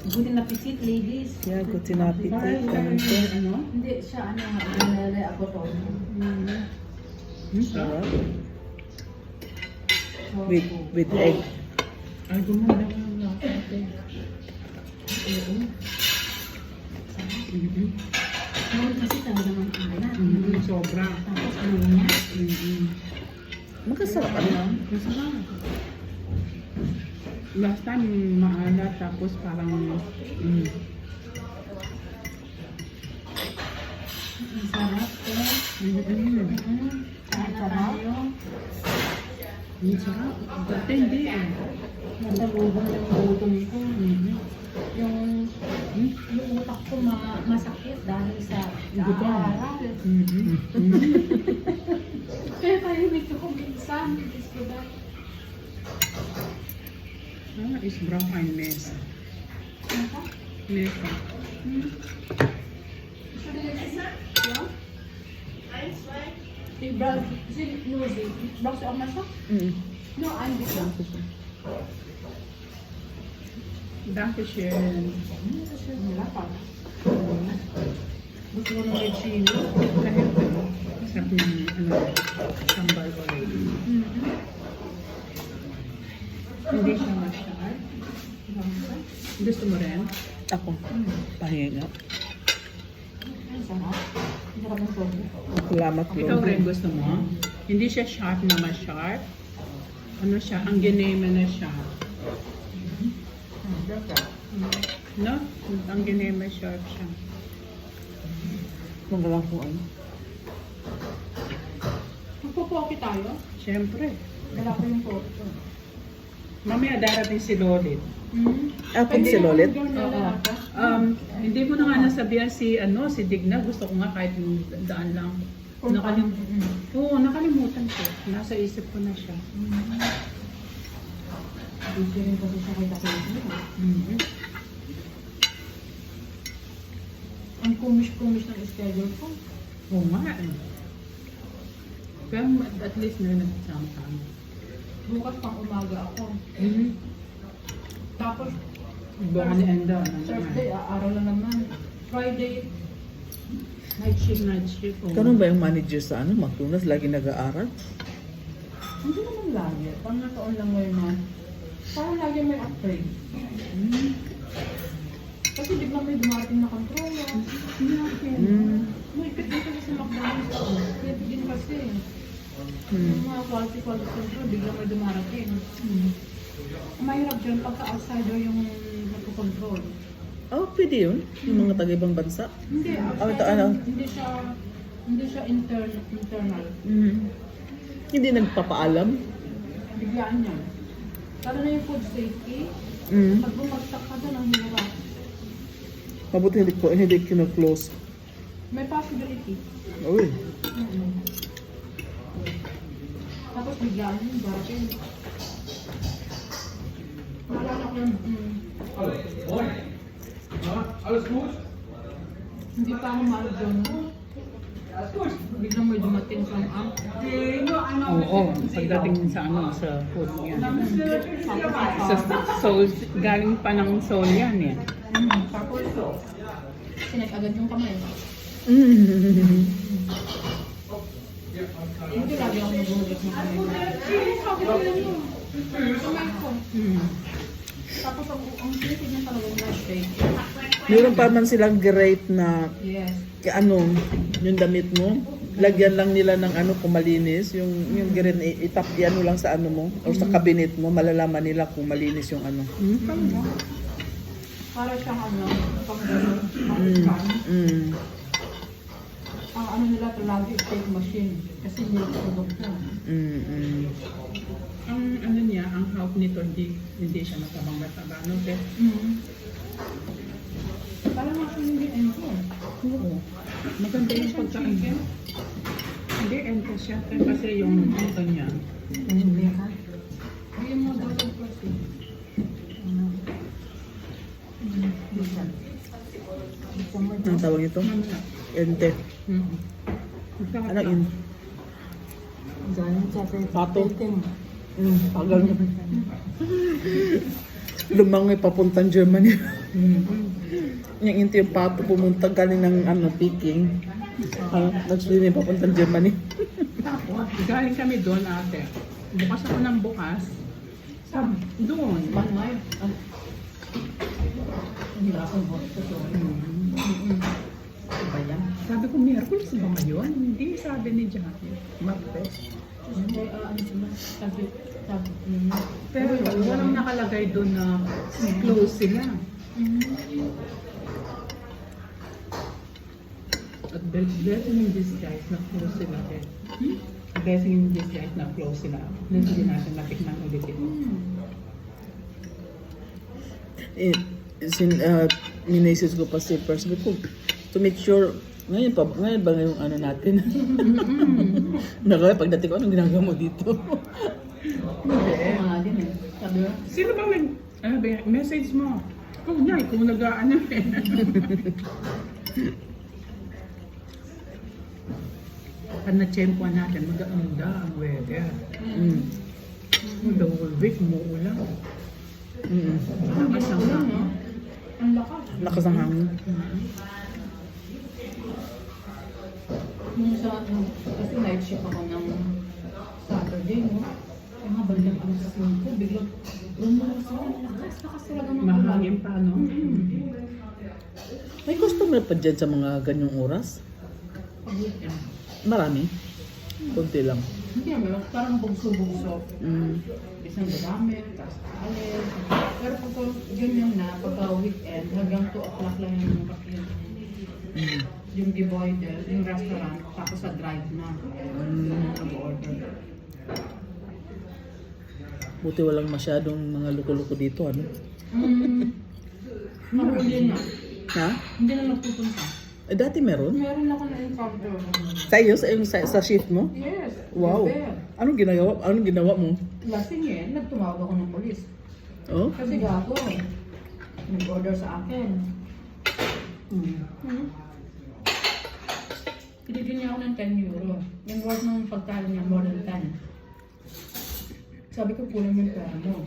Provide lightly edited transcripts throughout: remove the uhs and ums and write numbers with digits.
Good na pisit, ladies. Yeah, good tinapit. Ganun to. Ano? Hindi siya, ano, ginalala ako to. Sarap. With egg. Ay, gumanda ka ng lasa natin. Oo. Mhm. Ngayon kasi talaga ng alat. Sobra. Tapos ano niya? Magkasarap ano? Masarap. Last time, maalat, tapos parang, Ang sarap ko. Kain na tayo. ang sarap. Dati hindi eh. Nasalubong ng gutom ko. Yung utak ko masakit dahil sa Gutom. aral. Kaya tayo nito ko minsan. Diyos ko ba? Is brown and mesa. Ano? Mesa. Si Brad, si Nuzi, Brad si Oma siya? No, I'm dito. Danke schön. Wala pa. Gusto ko ng red chili. Kahit ano, sarap ng ano, sambal already. Hindi siya masyad. Gusto mo rin? Ako. Pahinga. Ang sarap. Ang sarap ng sobo. Salamat Ikaw Lord. rin gusto mo? Hindi siya sharp na ma-sharp. Ano siya? Ang ginema na siya. No? Ang ginema sharp siya. Magalang po ano. Magpo-poke tayo. Siyempre. Wala ko yung poke. Mamaya darating si Lolit. Ako si Lolit. Hindi ko na nga nasabihan si Digna. Gusto ko nga kahit yung daan lang. Nakalimutan ko. Nasa isip ko na siya. Busy rin kasi siya kay Tatay. Ang kumish-kumish ng schedule ko. Oo nga eh. Pero at least na nagsama-sama. Bukas pang umaga ako. Tapos, Baka ni Enda. Thursday, araw na naman. Friday, night shift. Night shift. Ganun ba yung manager sa ano? McDonald's lagi nag-aaral? Hindi naman lagi. Pang nataon lang ngayon na, parang lagi may upgrade. Kasi biglang may dumating na controller. Mahigpit din kasi sa McDonald's. Kaya din kasi. Yung mga quality control, biglang may dumarating. Ang mahirap dyan pagka outsider yung nagpo-control. Oh, pwede yun. Yung mga taga-ibang bansa. Hindi, ito ano? hindi siya internal. Hindi nagpapaalam. Biglaan niya. Lalo na yung food safety, pag bumagsak ka doon, ang hirap. Mabuti hindi kino-close. May possibility. Uy. Tapos biglaan yung darating. Naalala ko yung, Alles gut? hindi pa ako doon. Biglang may dumating from amp. Oo, pagdating sa sa food yan. Sa Tapos, soul, galing pa ng soul yan eh. tapos, sinek agad yung kamay. Hindi lagi ako naghuhugas ng kamay. Sabi ko lang yun. Kamay ko. Tapos ang safety niya talaga yung last day. Meron pa man silang grate na Yes. yung damit mo. Lagyan lang nila ng kung malinis. Yung grate itap ano lang sa mo o sa cabinet mo. Malalaman nila kung malinis yung ano. Para siyang pang gano'n, pang scan. Ang ano nila lagi fake machine. Kasi nilagpagod ko. Ang ano niya, ang help nito, hindi siya matabang-mataba. No, Beth? Parang ako hindi ento. Oo. Maganda yung pagkain. Hindi, ento siya. Kasi yung ento niya. Hindi ka? Hindi mo daw yung kasi. Ang tawag ito? Ente. Ano yun? Galing sa Pato. Tagal na. Lumangoy papuntang Germany. Yung into yung pato pumunta galing ng Peking. Nag-swimming papuntang Germany. Tapos, galing kami doon ate. Bukas ako ng bukas. Doon. Manway. Hindi akong hosto to. Ba yan? Sabi ko, Miracle ba ngayon? Hindi, sabi ni Jackie. Martes. Hindi, ano sila? Sabi. Pero walang nakalagay doon na close sila. At blessing in disguise na close sila din. Blessing in disguise na close sila. Hindi natin natikman ulit ito. Minasis ko pa si First ko to make sure ngayon ba yung ano natin? Nakaya pagdating ko, anong ginagawa mo dito? Mga din eh. Sabi mo, Sino ba message mo? Ikaw na, ikaw nag-ano eh. Pag na-tsempuan natin, maganda ang weather. The whole week, umuulan. Lakas ang hangin. ang lakas. Lakas ang hangin. Nung sa, kasi night shift ako ng Saturday, no? Yung habang lang sa 5, biglang lumulas ako ng lakas talaga ng Mahangin pa, no? May customer pa dyan sa mga ganyang oras? Pag-weekend. Marami. Kunti lang. Hindi naman, parang bugso-bugso. Isang gamit, tapos alis. Pero pag ganyan na, pagka weekend, hanggang 2 o'clock lang yung divider, yung restaurant, tapos sa drive na. Nag-order. Buti walang masyadong mga luko-luko dito, ano? Mahuli na. Ha? Hindi na nagpupunta. Eh, dati meron? Meron ako na-encounter. Sa iyo? Sa shift mo? Yes. Wow. Gabi. Anong ginawa mo? Lasing eh, nagtumawag ako ng polis. Oh? Kasi gago, nag-order sa akin. Binigyan niya ako ng 10 euro. Yung worth ng pagkain niya, more than 10. Sabi ko, kulang yung pera mo.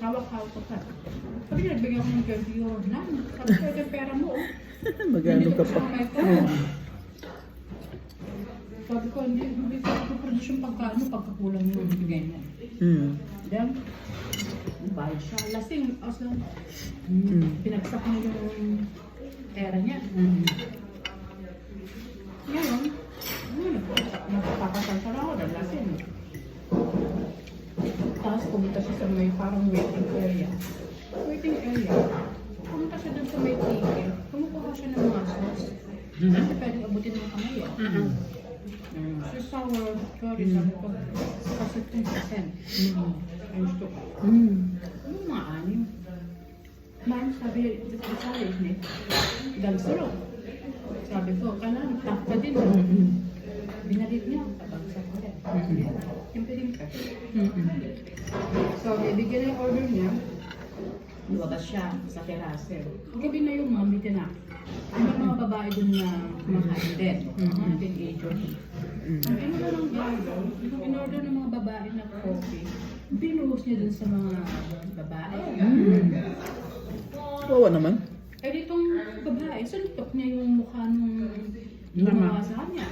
Hawak-hawak ko ka. Sabi niya, nagbigyan ako ng 20 euro. Na, sabi ko, yung pera mo, oh. Magano ka pa? Sabi ko, hindi ko produce yung pagkain mo pagkakulang yung bigay mo. Then, bayad siya. Lasing, also, pinagsak mo yung pera niya. Ngayon, nagpapasal siya na ako dahil lasing. Tapos pumunta siya sa may parang waiting area. Pumunta siya dun sa may ticket. Kumukuha siya ng mga sauce. Kasi pwedeng abutin ng kamay eh. So sour, sorry, sabi ko. Kasi 10%. Ayos ko. Ano mga anim? Ma'am, sabi, sorry, isn't it? Dalsuro. Sabi ko, kailangan tap ka din. Binalit niya, tabagsak ulit. Simpiling ka. So, bibigyan na yung order niya. Lumabas siya sa terrace. Gabi na yung mami na. May mga babae dun na kumakain din. Mga teenager. Ang in-order ng order, yung in-order ng mga babae na coffee, binuhos niya dun sa mga babae. Wawa naman. Eh ditong babae, suntok niya yung mukha nung gumawa sa kanya.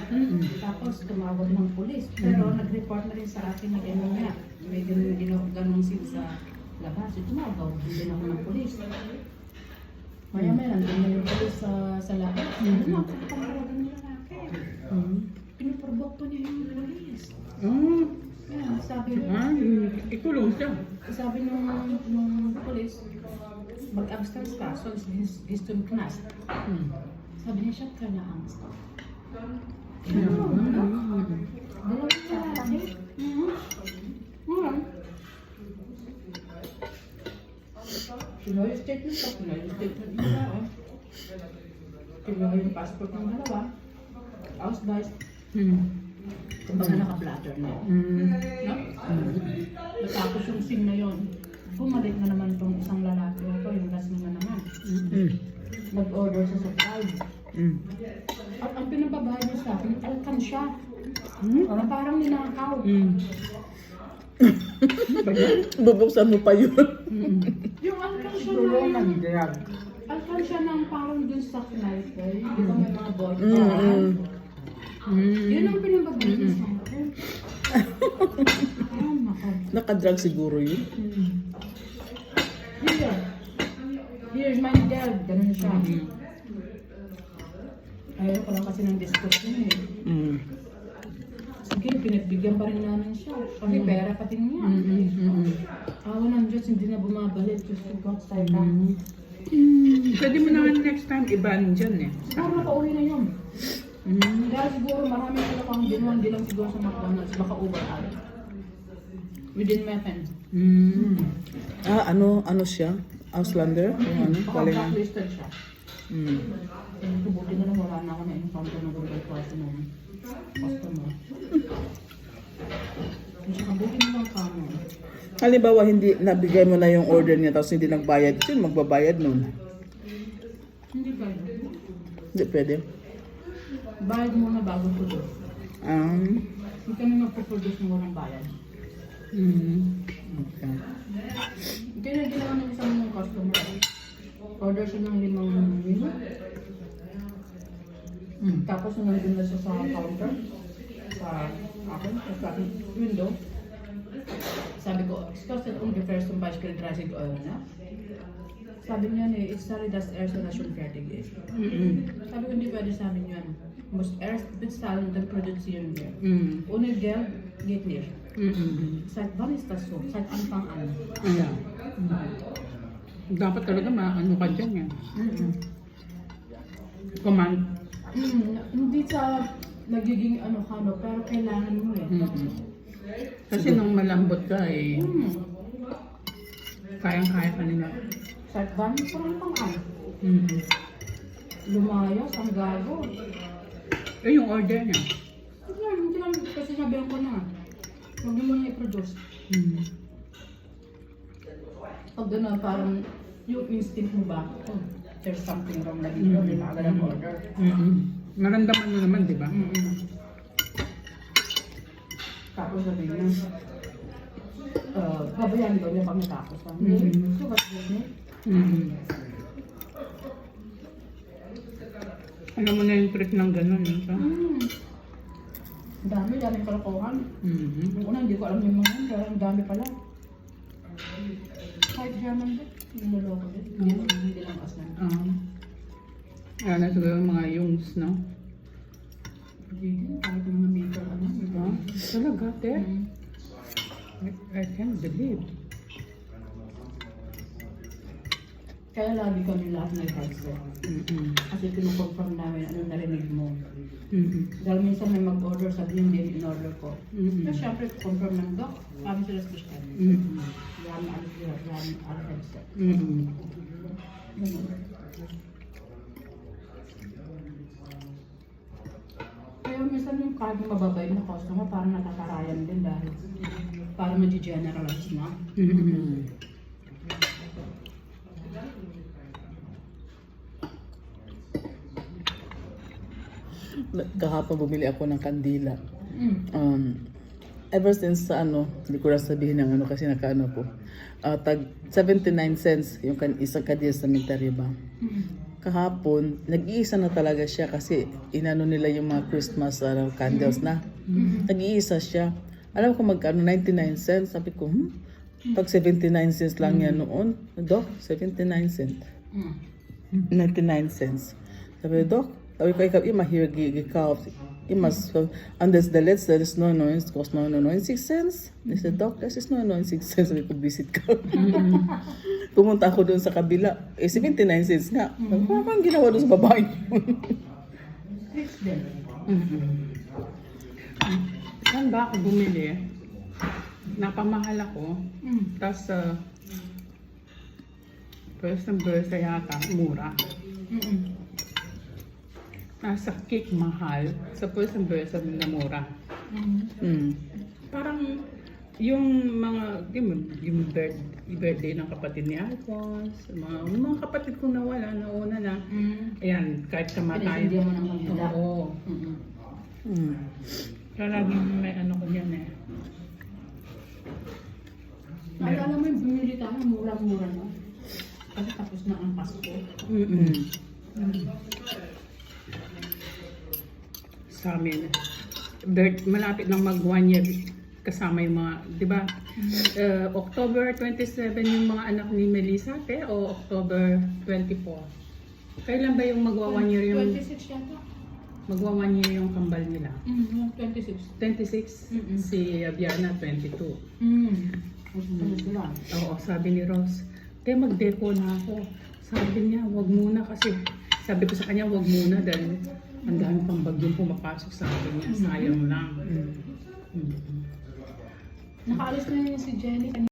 Tapos tumawag ng pulis. Pero nag-report na rin sa akin na gano'n nga. May ganong sin sa labas. Tumawag din ako ng pulis. Maya-maya, nandun na yung pulis sa labas. Ano na, kapag-tawagan ng lalaki. Pinuprovoke pa niya yung pulis. Yan, sabi Ikulong siya. sabi nung pulis, mag-abstinence ka, so is to knas. Sabi niya siya, ka na angst. Dalawang lalaki. Pinoy statement pa, Pinoy statement ng tao. Pinoy yung passport ng dalawa. Ausweis. Kumbaga naka-blatter na yun. No? Natapos yung scene na yun. Bumalik na naman itong isang lalaki ito, yung lasing na naman. Nag-order siya sa tide. At ang pinababahay niya sa akin, alkansya. Na parang ninakaw. Bubuksan mo pa yun. Yung alkansya Tulong na ng drug. Alkan siya ng parang dun sa sniper. Di ba may mga boy? Yun ang pinabagay sa akin. Oh, nako. Nakadrug siguro yun. Here's my dad. Ganun siya. Ayaw ko lang kasi ng discussion eh. Sige, pinagbigyan pa rin namin siya. Kasi pera pati niya. Awa ng Diyos, hindi na bumabalik. Diyos ko, God, tayo ka. Pwede mo naman next time i-ban dyan eh. Siguro nakauwi na yun. Dahil siguro marami sila pang dinuan, di lang siguro sa McDonald's. Baka overall. Within Meppen. Ano siya? Auslander? Yung ano? Baka Galing. blacklisted siya. Buti na lang wala na ako na-encounter ng gulay klase ng customer. Siya, buti na lang kamo. Halimbawa, hindi nabigay mo na yung order niya tapos hindi nagbayad, sino magbabayad nun? Hindi ba? Hindi pwede. Bayad muna bago produce. Hindi kami magpo-produce ng walang bayad. Okay. Kaya ginawa ng isang customer. Order siya ng 5 menu. Tapos nandun na siya sa counter. Sa aking window. Sabi ko, excuse me, the first bicycle dressing oil na. Sabi niya it's sorry, that's air solution fertig eh. Sabi ko, hindi pwede sa amin yun. Most air bestallen den produzieren wir. Ohne Geld geht nicht. Seit wann ist das so? Seit Anfang an. Yeah. Dapat talaga maano ka dyan yan. Command. Hindi sa nagiging ano, pero kailangan mo eh. Kasi nung malambot ka eh, kayang-kaya ka nila. Seit wann ist das Anfang an? Lumayas, ang gago. Eh, yung order niya. Hindi lang, kasi sabihan ko na. Huwag mo na i-produce. Pag gano'n, parang yung instinct mo ba, oh, there's something wrong na dito, may maaga ng order. Maramdaman mo naman, di ba? Tapos sabihin niya, babayan daw niya pag natapos. So, what's this? Alam mo na yung trick ng gano'n, yun ka? Ang daming kalokohan. Yung una, hindi ko alam yung mga yun, pero ang dami pala. Kahit German din, niloloko din. Hindi lang aslan. Ayan na siguro yung mga yungs, no? Hindi din, kahit yung mga maker, ano, diba? Talaga, te? I can't believe. Kaya lagi kami lahat may headset. Kasi kinukonfirm namin ano narinig mo. Dahil minsan may mag-order, sabihin din in-order ko. Pero syempre, confirm ng doc, kami sila special. Yan, ang headset. Ganun. Kaya minsan yung kahit mababay na customer, parang natatarayan din dahil parang mag-generalize na. Kahapon bumili ako ng kandila. Ever since sa hindi ko na sabihin ng kasi nakaano ko. Tag 79 cents yung isang kandila sa cemetery ba. Kahapon, nag-iisa na talaga siya kasi inano nila yung mga Christmas candles na. Nag-iisa siya. Alam ko magkano, 99 cents. Sabi ko, pag 79 cents lang yan noon. Dok, 79 cents. 99 cents. Sabi ko, Dok, sabi ko, ikaw, ima here gekauft. Imas, and there's the letzte, das ist 99, kostet 99 cents. I said, Doc, das ist 99 cents. Sabi ko, visit ka. Pumunta ako doon sa kabila. 79 cents nga. Parang ginawa doon sa babae. Saan ba ako bumili? Napamahal ako. Tapos, first ng bursa yata, mura. Nasa cake mahal, sa first ng bursa na mura. Parang, yung mga, yung birthday ng kapatid ni Alphonse, mga kapatid kong nawala, nauna na. Ayan, kahit kamatayan. Pinag-india mo ng kandila. Oo. Kaya laging may ano ko yan eh. Alala mo yung bumili tayo, murang-mura no? Kasi tapos na ang Pasko. Mm-mm. Sa amin, malapit nang mag 1 year kasama yung mga, di ba? October 27 yung mga anak ni Melissa, o October 24? Kailan ba yung magwa 1 year yung 26 yata. magwa 1 year yung kambal nila? Yung 26. 26, Mm-mm. si Abiana 22. Ano sila? Oo, sabi ni Rose, kaya mag-deco na ako. Sabi niya, wag muna kasi. Sabi ko sa kanya, wag muna dahil ang dami pang bagyong pumapasok sa akin niya. Sayang lang. Mm. Nakaalis na yun si Jenny.